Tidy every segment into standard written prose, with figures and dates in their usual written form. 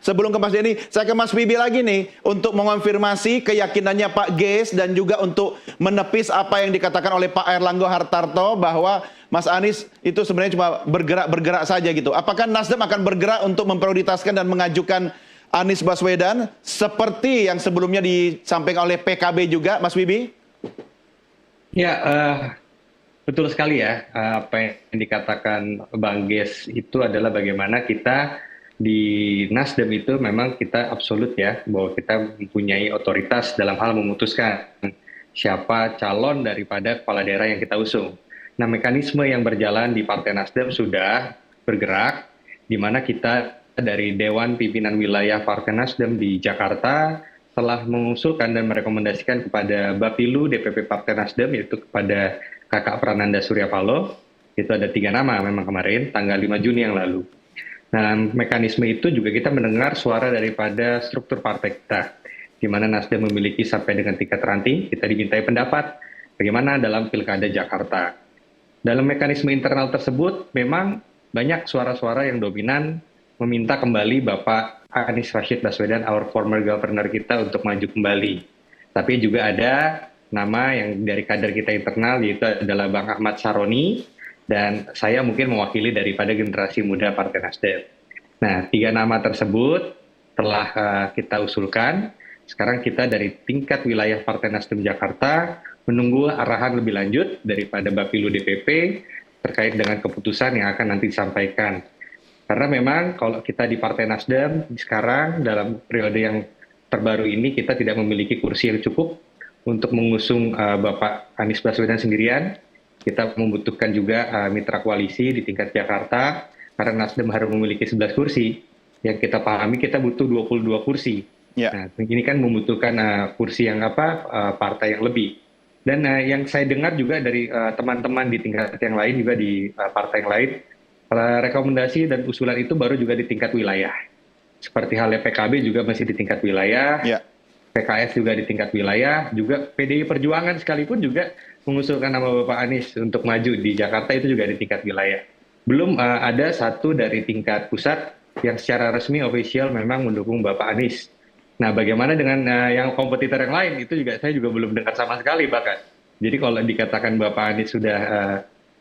sebelum ke Mas Denny, saya ke Mas Bibi lagi nih untuk mengonfirmasi keyakinannya Pak Geis dan juga untuk menepis apa yang dikatakan oleh Pak Airlangga Hartarto bahwa Mas Anies itu sebenarnya cuma bergerak saja gitu. Apakah Nasdem akan bergerak untuk memprioritaskan dan mengajukan Anies Baswedan seperti yang sebelumnya disampaikan oleh PKB juga, Mas Bibi? Ya, betul sekali ya. Apa yang dikatakan Bang Ges itu adalah bagaimana kita di Nasdem itu memang kita absolut ya, bahwa kita mempunyai otoritas dalam hal memutuskan siapa calon daripada kepala daerah yang kita usung. Nah, mekanisme yang berjalan di Partai Nasdem sudah bergerak, di mana kita dari Dewan Pimpinan Wilayah Partai Nasdem di Jakarta telah mengusulkan dan merekomendasikan kepada Bapilu DPP Partai Nasdem, yaitu kepada Kakak Prananda Surya Paloh. Itu ada 3 nama memang kemarin, tanggal 5 Juni yang lalu. Nah, mekanisme itu juga kita mendengar suara daripada struktur partai kita, di mana Nasdem memiliki sampai dengan tingkat ranting, kita dimintai pendapat bagaimana dalam Pilkada Jakarta. Dalam mekanisme internal tersebut, memang banyak suara-suara yang dominan meminta kembali Bapak Anies Rashid Baswedan, our former governor kita, untuk maju kembali. Tapi juga ada nama yang dari kader kita internal, yaitu adalah Bang Ahmad Saroni, dan saya mungkin mewakili daripada generasi muda Partai Nasdem. Nah, 3 nama tersebut telah kita usulkan. Sekarang kita dari tingkat wilayah Partai Nasdem Jakarta menunggu arahan lebih lanjut daripada Bapilu DPP terkait dengan keputusan yang akan nanti disampaikan. Karena memang kalau kita di Partai Nasdem sekarang dalam periode yang terbaru ini kita tidak memiliki kursi yang cukup untuk mengusung Bapak Anies Baswedan sendirian. Kita membutuhkan juga mitra koalisi di tingkat Jakarta, karena Nasdem harus memiliki 11 kursi. Yang kita pahami kita butuh 22 kursi. Nah, ini kan membutuhkan kursi yang partai yang lebih. Dan yang saya dengar juga dari teman-teman di tingkat yang lain, juga di partai yang lain, rekomendasi dan usulan itu baru juga di tingkat wilayah. Seperti halnya PKB juga masih di tingkat wilayah, PKS juga di tingkat wilayah, juga PDI Perjuangan sekalipun juga mengusulkan nama Bapak Anies untuk maju di Jakarta, itu juga di tingkat wilayah. Belum ada satu dari tingkat pusat yang secara resmi official memang mendukung Bapak Anies. Nah, bagaimana dengan yang kompetitor yang lain, itu juga saya juga belum dengar sama sekali bahkan. Jadi kalau dikatakan Bapak Anies sudah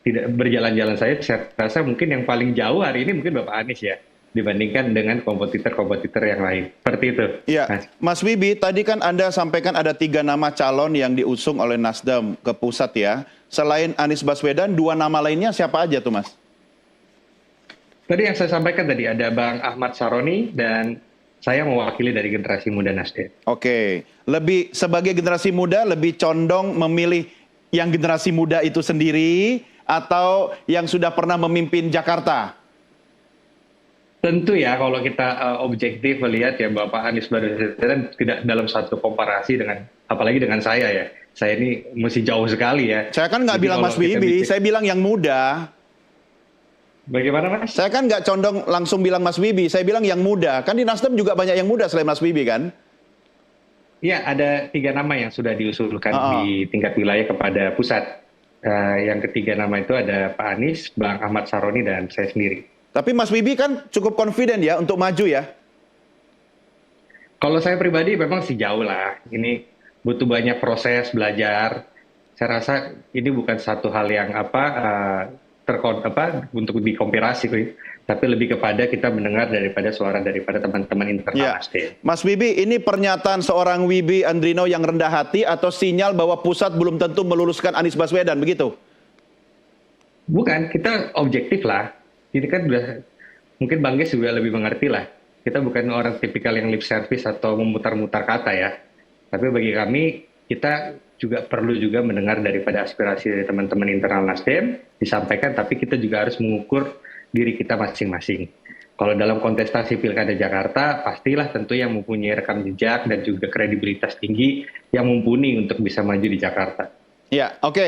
tidak berjalan-jalan, saya rasa mungkin yang paling jauh hari ini mungkin Bapak Anies ya, dibandingkan dengan kompetitor-kompetitor yang lain. Seperti itu. Iya, Mas Bibi, tadi kan Anda sampaikan ada 3 nama calon yang diusung oleh Nasdem ke pusat ya. Selain Anies Baswedan, 2 nama lainnya siapa aja tuh, Mas? Tadi yang saya sampaikan tadi ada Bang Ahmad Saroni dan saya mewakili dari generasi muda Nasdem. Oke, lebih sebagai generasi muda lebih condong memilih yang generasi muda itu sendiri atau yang sudah pernah memimpin Jakarta? Tentu ya, kalau kita objektif melihat ya, Bapak Anies Baswedan tidak dalam satu komparasi dengan, apalagi dengan saya ya. Saya ini masih jauh sekali ya. Saya kan nggak bilang Mas Bibi, saya bilang yang muda. Bagaimana, Mas? Saya kan nggak condong langsung bilang Mas Bibi, saya bilang yang muda. Kan di Nasdem juga banyak yang muda selain Mas Bibi kan? Iya, ada 3 nama yang sudah diusulkan di tingkat wilayah kepada pusat. Yang ketiga nama itu ada Pak Anies, Bang Ahmad Saroni, dan saya sendiri. Tapi Mas Bibi kan cukup confident ya untuk maju ya? Kalau saya pribadi memang sih jauh lah. Ini butuh banyak proses belajar. Saya rasa ini bukan satu hal yang untuk dikompilasi, tapi lebih kepada kita mendengar daripada suara daripada teman-teman internal Nasdem. Mas Bibi, ini pernyataan seorang Wibi Andrino yang rendah hati atau sinyal bahwa pusat belum tentu meluluskan Anies Baswedan, begitu? Bukan, kita objektif lah. Ini kan mungkin Bang Ges juga lebih mengerti lah. Kita bukan orang tipikal yang lip service atau memutar-mutar kata ya. Tapi bagi kami, kita juga perlu juga mendengar daripada aspirasi dari teman-teman internal Nasdem, disampaikan, tapi kita juga harus mengukur diri kita masing-masing. Kalau dalam kontestasi Pilkada Jakarta, pastilah tentu yang mempunyai rekam jejak dan juga kredibilitas tinggi yang mumpuni untuk bisa maju di Jakarta. Ya, oke.